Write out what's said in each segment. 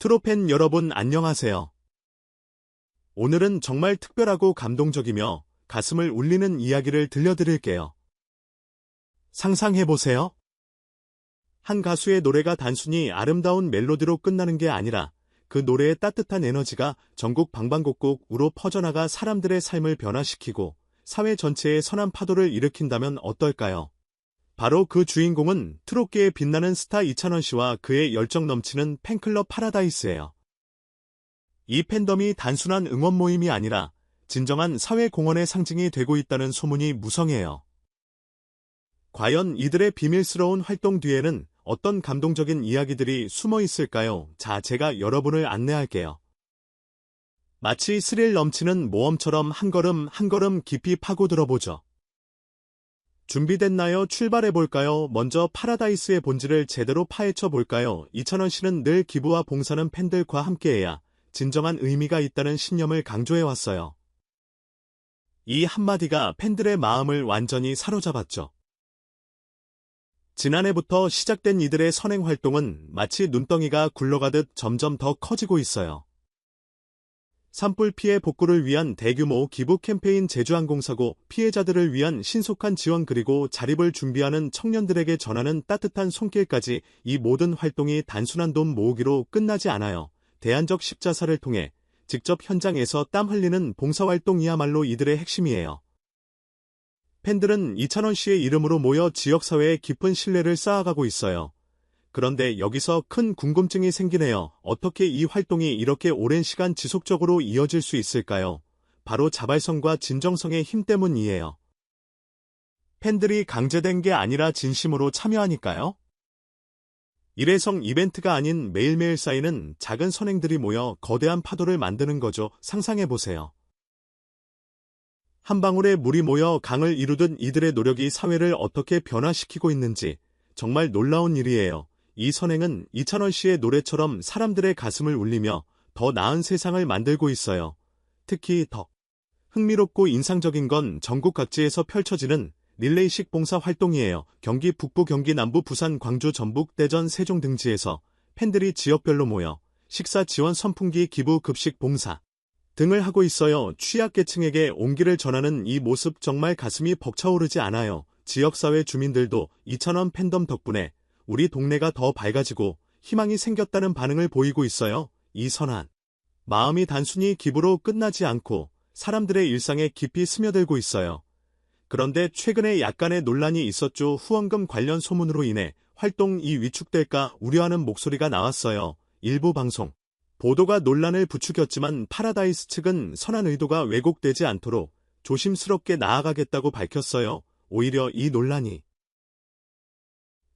트로팬 여러분 안녕하세요. 오늘은 정말 특별하고 감동적이며 가슴을 울리는 이야기를 들려드릴게요. 상상해보세요. 한 가수의 노래가 단순히 아름다운 멜로디로 끝나는 게 아니라 그 노래의 따뜻한 에너지가 전국 방방곡곡으로 퍼져나가 사람들의 삶을 변화시키고 사회 전체에 선한 파도를 일으킨다면 어떨까요? 바로 그 주인공은 트롯계의 빛나는 스타 이찬원 씨와 그의 열정 넘치는 팬클럽 파라다이스예요. 이 팬덤이 단순한 응원 모임이 아니라 진정한 사회 공헌의 상징이 되고 있다는 소문이 무성해요. 과연 이들의 비밀스러운 활동 뒤에는 어떤 감동적인 이야기들이 숨어 있을까요? 자, 제가 여러분을 안내할게요. 마치 스릴 넘치는 모험처럼 한 걸음 한 걸음 깊이 파고들어보죠. 준비됐나요? 출발해볼까요? 먼저 파라다이스의 본질을 제대로 파헤쳐볼까요? 이찬원 씨는 늘 기부와 봉사는 팬들과 함께해야 진정한 의미가 있다는 신념을 강조해왔어요. 이 한마디가 팬들의 마음을 완전히 사로잡았죠. 지난해부터 시작된 이들의 선행 활동은 마치 눈덩이가 굴러가듯 점점 더 커지고 있어요. 산불 피해 복구를 위한 대규모 기부 캠페인 제주항공사고 피해자들을 위한 신속한 지원 그리고 자립을 준비하는 청년들에게 전하는 따뜻한 손길까지 이 모든 활동이 단순한 돈 모으기로 끝나지 않아요. 대안적 십자사를 통해 직접 현장에서 땀 흘리는 봉사활동이야말로 이들의 핵심이에요. 팬들은 이찬원 씨의 이름으로 모여 지역사회에 깊은 신뢰를 쌓아가고 있어요. 그런데 여기서 큰 궁금증이 생기네요. 어떻게 이 활동이 이렇게 오랜 시간 지속적으로 이어질 수 있을까요? 바로 자발성과 진정성의 힘 때문이에요. 팬들이 강제된 게 아니라 진심으로 참여하니까요. 일회성 이벤트가 아닌 매일매일 쌓이는 작은 선행들이 모여 거대한 파도를 만드는 거죠. 상상해보세요. 한 방울의 물이 모여 강을 이루듯 이들의 노력이 사회를 어떻게 변화시키고 있는지 정말 놀라운 일이에요. 이 선행은 이찬원 씨의 노래처럼 사람들의 가슴을 울리며 더 나은 세상을 만들고 있어요. 특히 더 흥미롭고 인상적인 건 전국 각지에서 펼쳐지는 릴레이식 봉사 활동이에요. 경기 북부, 경기 남부, 부산, 광주, 전북, 대전, 세종 등지에서 팬들이 지역별로 모여 식사 지원 선풍기 기부 급식 봉사 등을 하고 있어요. 취약계층에게 온기를 전하는 이 모습 정말 가슴이 벅차오르지 않아요. 지역사회 주민들도 이찬원 팬덤 덕분에 우리 동네가 더 밝아지고 희망이 생겼다는 반응을 보이고 있어요. 이 선한 마음이 단순히 기부로 끝나지 않고 사람들의 일상에 깊이 스며들고 있어요. 그런데 최근에 약간의 논란이 있었죠. 후원금 관련 소문으로 인해 활동이 위축될까 우려하는 목소리가 나왔어요. 일부 방송 보도가 논란을 부추겼지만 파라다이스 측은 선한 의도가 왜곡되지 않도록 조심스럽게 나아가겠다고 밝혔어요. 오히려 이 논란이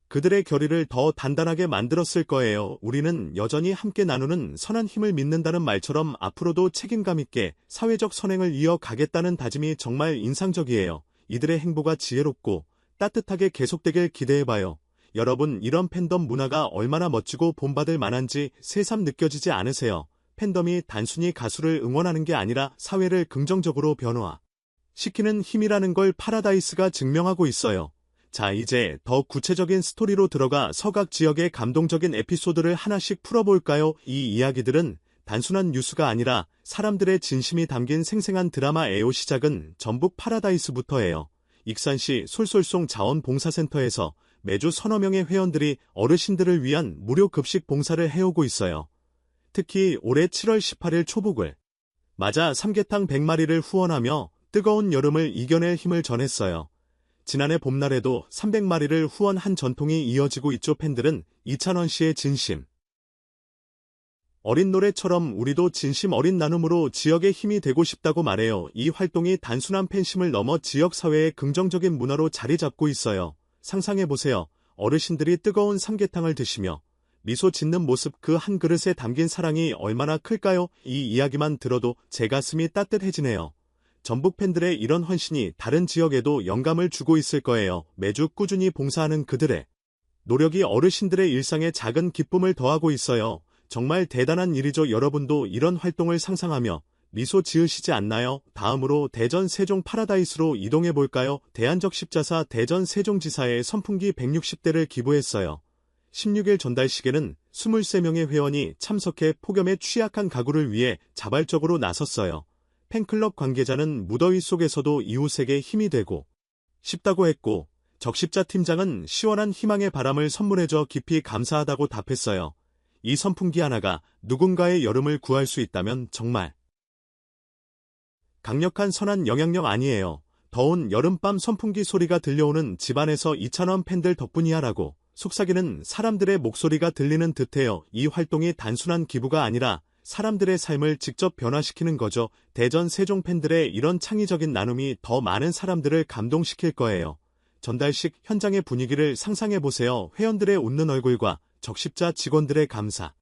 그들의 결의를 더 단단하게 만들었을 거예요. 우리는 여전히 함께 나누는 선한 힘을 믿는다는 말처럼 앞으로도 책임감 있게 사회적 선행을 이어가겠다는 다짐이 정말 인상적이에요. 이들의 행보가 지혜롭고 따뜻하게 계속되길 기대해봐요. 여러분, 이런 팬덤 문화가 얼마나 멋지고 본받을 만한지 새삼 느껴지지 않으세요? 팬덤이 단순히 가수를 응원하는 게 아니라 사회를 긍정적으로 변화시키는 힘이라는 걸 파라다이스가 증명하고 있어요. 자, 이제 더 구체적인 스토리로 들어가 서각 지역의 감동적인 에피소드를 하나씩 풀어볼까요? 이 이야기들은 단순한 뉴스가 아니라 사람들의 진심이 담긴 생생한 드라마예요. 시작은 전북 파라다이스부터예요. 익산시 솔솔송 자원봉사센터에서 매주 서너 명의 회원들이 어르신들을 위한 무료 급식 봉사를 해오고 있어요. 특히 올해 7월 18일 초복을 맞아 삼계탕 100마리를 후원하며 뜨거운 여름을 이겨낼 힘을 전했어요. 지난해 봄날에도 300마리를 후원한 전통이 이어지고 있죠. 팬들은 이찬원 씨의 진심 어린 노래처럼 우리도 진심 어린 나눔으로 지역의 힘이 되고 싶다고 말해요. 이 활동이 단순한 팬심을 넘어 지역사회의 긍정적인 문화로 자리 잡고 있어요. 상상해보세요. 어르신들이 뜨거운 삼계탕을 드시며 미소 짓는 모습, 그 한 그릇에 담긴 사랑이 얼마나 클까요? 이 이야기만 들어도 제 가슴이 따뜻해지네요. 전북 팬들의 이런 헌신이 다른 지역에도 영감을 주고 있을 거예요. 매주 꾸준히 봉사하는 그들의 노력이 어르신들의 일상에 작은 기쁨을 더하고 있어요. 정말 대단한 일이죠. 여러분도 이런 활동을 상상하며 미소 지으시지 않나요? 다음으로 대전 세종 파라다이스로 이동해볼까요? 대안적 십자사 대전 세종지사에 선풍기 160대를 기부했어요. 16일 전달식에는 23명의 회원이 참석해 폭염에 취약한 가구를 위해 자발적으로 나섰어요. 팬클럽 관계자는 무더위 속에서도 이웃에게 힘이 되고 싶다고 했고, 적십자 팀장은 시원한 희망의 바람을 선물해줘 깊이 감사하다고 답했어요. 이 선풍기 하나가 누군가의 여름을 구할 수 있다면 정말 강력한 선한 영향력 아니에요. 더운 여름밤 선풍기 소리가 들려오는 집안에서 이찬원 팬들 덕분이야 라고 속삭이는 사람들의 목소리가 들리는 듯해요. 이 활동이 단순한 기부가 아니라 사람들의 삶을 직접 변화시키는 거죠. 대전 세종 팬들의 이런 창의적인 나눔이 더 많은 사람들을 감동시킬 거예요. 전달식 현장의 분위기를 상상해보세요. 회원들의 웃는 얼굴과 적십자 직원들의 감사.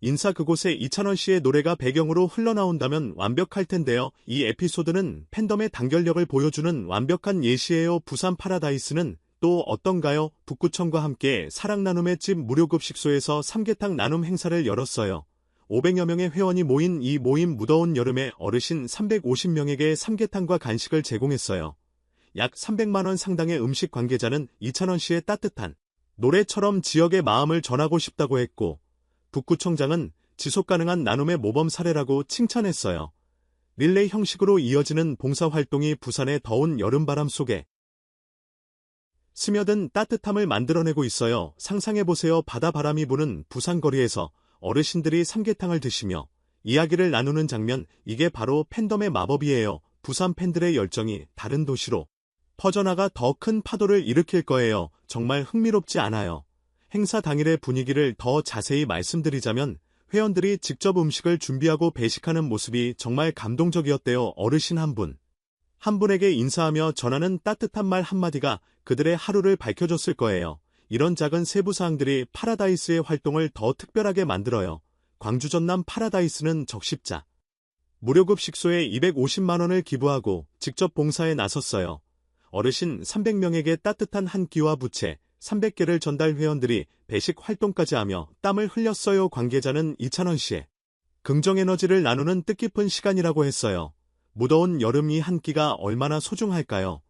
인사 그곳에 이찬원 씨의 노래가 배경으로 흘러나온다면 완벽할 텐데요. 이 에피소드는 팬덤의 단결력을 보여주는 완벽한 예시예요. 부산 파라다이스는 또 어떤가요? 북구청과 함께 사랑 나눔의 집 무료급식소에서 삼계탕 나눔 행사를 열었어요. 500여 명의 회원이 모인 이 모임 무더운 여름에 어르신 350명에게 삼계탕과 간식을 제공했어요. 약 300만 원 상당의 음식 관계자는 이찬원 씨의 따뜻한 노래처럼 지역의 마음을 전하고 싶다고 했고, 북구청장은 지속가능한 나눔의 모범 사례라고 칭찬했어요. 릴레이 형식으로 이어지는 봉사활동이 부산의 더운 여름바람 속에 스며든 따뜻함을 만들어내고 있어요. 상상해보세요. 바다바람이 부는 부산 거리에서 어르신들이 삼계탕을 드시며 이야기를 나누는 장면, 이게 바로 팬덤의 마법이에요. 부산 팬들의 열정이 다른 도시로 퍼져나가 더 큰 파도를 일으킬 거예요. 정말 흥미롭지 않아요? 행사 당일의 분위기를 더 자세히 말씀드리자면 회원들이 직접 음식을 준비하고 배식하는 모습이 정말 감동적이었대요. 어르신 한 분에게 인사하며 전하는 따뜻한 말 한마디가 그들의 하루를 밝혀줬을 거예요. 이런 작은 세부사항들이 파라다이스의 활동을 더 특별하게 만들어요. 광주 전남 파라다이스는 적십자 무료급식소에 250만 원을 기부하고 직접 봉사에 나섰어요. 어르신 300명에게 따뜻한 한 끼와 부채 300개를 전달, 회원들이 배식 활동까지 하며 땀을 흘렸어요. 관계자는 이찬원 씨의 긍정에너지를 나누는 뜻깊은 시간이라고 했어요. 무더운 여름 이 한 끼가 얼마나 소중할까요?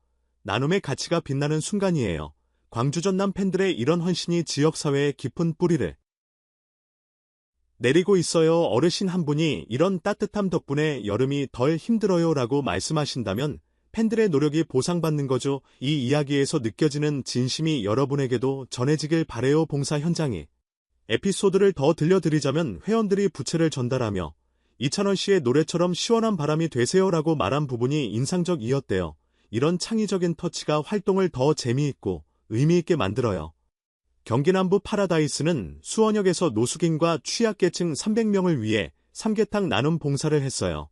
나눔의 가치가 빛나는 순간이에요. 광주 전남 팬들의 이런 헌신이 지역사회에 깊은 뿌리를 내리고 있어요. 어르신 한 분이 이런 따뜻함 덕분에 여름이 덜 힘들어요 라고 말씀하신다면 팬들의 노력이 보상받는 거죠. 이 이야기에서 느껴지는 진심이 여러분에게도 전해지길 바래요. 봉사 현장의 에피소드를 더 들려드리자면 회원들이 부채를 전달하며 이찬원 씨의 노래처럼 시원한 바람이 되세요 라고 말한 부분이 인상적이었대요. 이런 창의적인 터치가 활동을 더 재미있고 의미있게 만들어요. 경기 남부 파라다이스는 수원역에서 노숙인과 취약계층 300명을 위해 삼계탕 나눔 봉사를 했어요.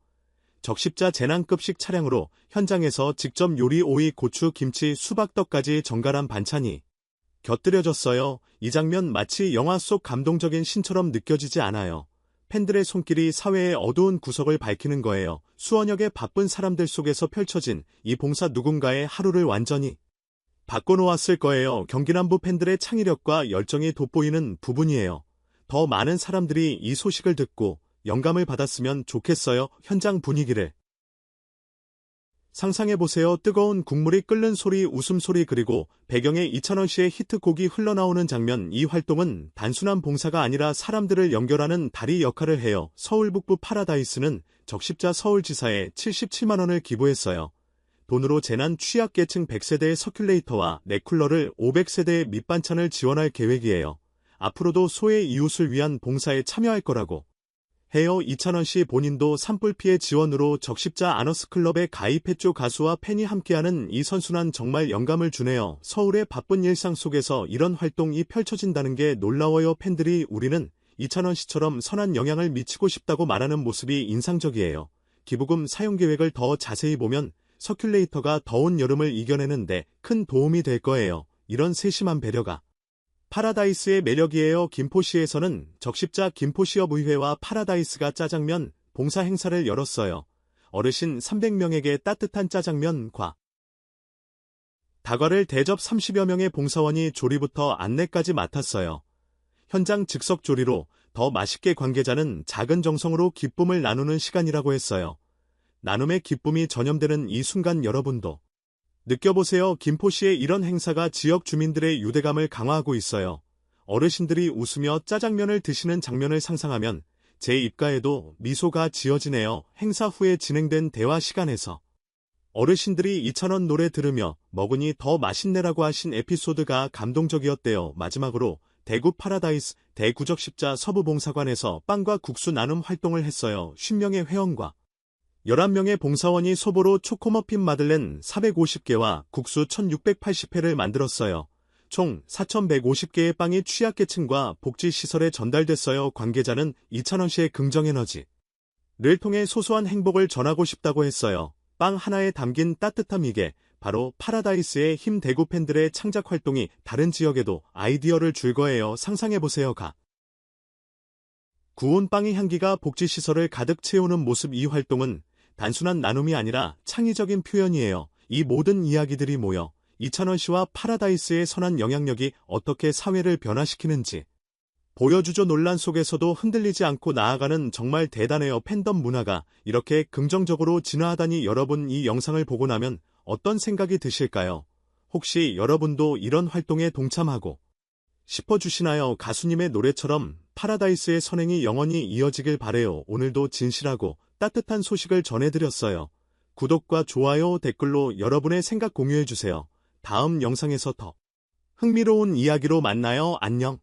적십자 재난급식 차량으로 현장에서 직접 요리, 오이, 고추, 김치, 수박떡까지 정갈한 반찬이 곁들여졌어요. 이 장면 마치 영화 속 감동적인 신처럼 느껴지지 않아요. 팬들의 손길이 사회의 어두운 구석을 밝히는 거예요. 수원역의 바쁜 사람들 속에서 펼쳐진 이 봉사, 누군가의 하루를 완전히 바꿔놓았을 거예요. 경기 남부 팬들의 창의력과 열정이 돋보이는 부분이에요. 더 많은 사람들이 이 소식을 듣고 영감을 받았으면 좋겠어요. 현장 분위기를 상상해보세요. 뜨거운 국물이 끓는 소리, 웃음소리, 그리고 배경에 이찬원 씨의 히트곡이 흘러나오는 장면. 이 활동은 단순한 봉사가 아니라 사람들을 연결하는 다리 역할을 해요. 서울 북부 파라다이스는 적십자 서울지사에 77만 원을 기부했어요. 돈으로 재난 취약계층 100세대의 서큘레이터와 넥쿨러를 500세대의 밑반찬을 지원할 계획이에요. 앞으로도 소외 이웃을 위한 봉사에 참여할 거라고 해요. 이찬원 씨 본인도 산불 피해 지원으로 적십자 아너스클럽에 가입했죠. 가수와 팬이 함께하는 이 선순환 정말 영감을 주네요. 서울의 바쁜 일상 속에서 이런 활동이 펼쳐진다는 게 놀라워요. 팬들이 우리는 이찬원 씨처럼 선한 영향을 미치고 싶다고 말하는 모습이 인상적이에요. 기부금 사용 계획을 더 자세히 보면 서큘레이터가 더운 여름을 이겨내는데 큰 도움이 될 거예요. 이런 세심한 배려가 파라다이스의 매력이에요. 김포시에서는 적십자 김포시업의회와 파라다이스가 짜장면 봉사 행사를 열었어요. 어르신 300명에게 따뜻한 짜장면과 다과를 대접 30여 명의 봉사원이 조리부터 안내까지 맡았어요. 현장 즉석 조리로 더 맛있게, 관계자는 작은 정성으로 기쁨을 나누는 시간이라고 했어요. 나눔의 기쁨이 전염되는 이 순간 여러분도 느껴보세요. 김포시의 이런 행사가 지역 주민들의 유대감을 강화하고 있어요. 어르신들이 웃으며 짜장면을 드시는 장면을 상상하면 제 입가에도 미소가 지어지네요. 행사 후에 진행된 대화 시간에서 어르신들이 이찬원 노래 들으며 먹으니 더 맛있네라고 하신 에피소드가 감동적이었대요. 마지막으로 대구 파라다이스 대구적십자 서부봉사관에서 빵과 국수 나눔 활동을 했어요. 50명의 회원과 11명의 봉사원이 소보로 초코머핀 마들렌 450개와 국수 1680회를 만들었어요. 총 4150개의 빵이 취약계층과 복지시설에 전달됐어요. 관계자는 이찬원 씨의 긍정에너지를 통해 소소한 행복을 전하고 싶다고 했어요. 빵 하나에 담긴 따뜻함, 이게 바로 파라다이스의 힘. 대구 팬들의 창작 활동이 다른 지역에도 아이디어를 줄 거예요. 상상해보세요. 구운 빵의 향기가 복지시설을 가득 채우는 모습. 이 활동은 단순한 나눔이 아니라 창의적인 표현이에요. 이 모든 이야기들이 모여 이찬원 씨와 파라다이스의 선한 영향력이 어떻게 사회를 변화시키는지 보여주죠. 논란 속에서도 흔들리지 않고 나아가는, 정말 대단해요. 팬덤 문화가 이렇게 긍정적으로 진화하다니. 여러분, 이 영상을 보고 나면 어떤 생각이 드실까요? 혹시 여러분도 이런 활동에 동참하고 싶어주시나요? 가수님의 노래처럼 파라다이스의 선행이 영원히 이어지길 바래요. 오늘도 진실하고 따뜻한 소식을 전해드렸어요. 구독과 좋아요, 댓글로 여러분의 생각 공유해주세요. 다음 영상에서 더 흥미로운 이야기로 만나요. 안녕.